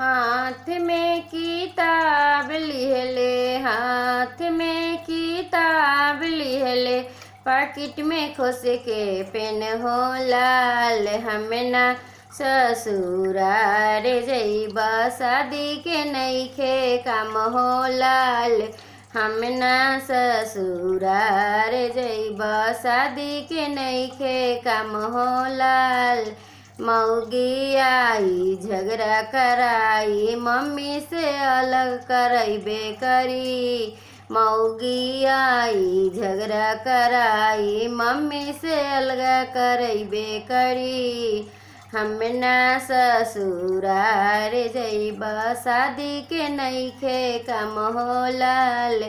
हाथ में किताब लिहले, हाथ में किताब लिहले, पाकिट में खोस के पेन हो लाल। हमें ना ससुरार जइबा, शादी के नइखे काम हो लाल। हमें ना ससुरार जइबा, शादी के नइखे काम हो लाल। मौगी आई झगड़ा कराई, मम्मी से अलग करैबे करी। मौगी आई झगड़ा कराई, मम्मी से अलग करैबे करी। हमें ना ससुरार जइबा, शादी के नइखे काम हो लाल।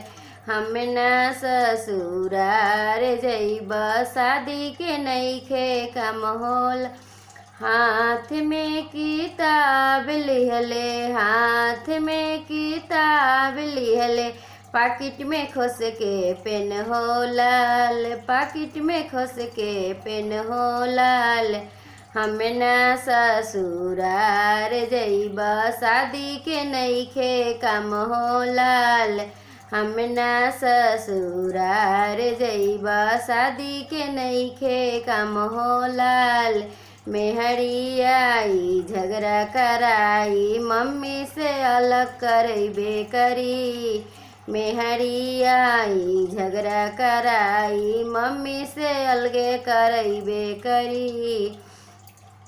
हमें ना ससुरार जइबा, शादी के नइखे काम हो लाल। हाथ में किताब लिहले, हाथ में किताब लिहले, पाकिट में खोस के पेन हो लाल। पाकिट में खोस के पेन हो लाल। हमें ना ससुरार जइबा, शादी के नइखे काम हो लाल। हमें ना ससुरार जइबा, शादी के नइखे काम हो लाल। मेहरी आई झगड़ा कराई, मम्मी से अलग करैबे करी। मेहरी आई झगड़ा कराई, मम्मी से अलगे करैबे करी।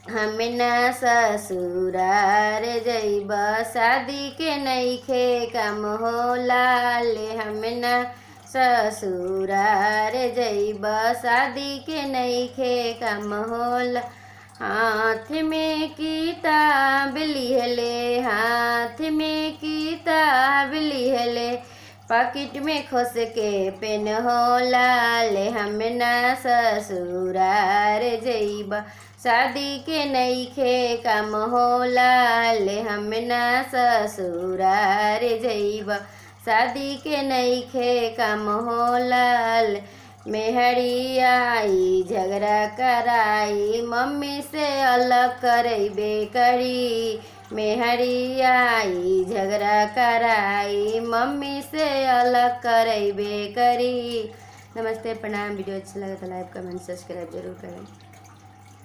हमें ना ससुरार जइबा, शादी के नइखे काम हो लाल। हमें ना ससुरार जइबा, शादी के नइखे काम हो लाल। हाथ में किताब लिहले, हाथ में किताब लिहले, पाकिट में खोस के पेन हो लाल। हमें ना ससुरार जइबा, शादी के नइखे काम हो लाल। हमें ना ससुरार जइबा, शादी के नइखे काम हो लाल। मेहरी आई झगड़ा कराई, मम्मी से अलग करैबे करी। मेहरी आई झगड़ा कराई, मम्मी से अलग करैबे करी। नमस्ते, प्रणाम। वीडियो अच्छा लगा तो लाइक कमेंट सब्सक्राइब जरूर करें।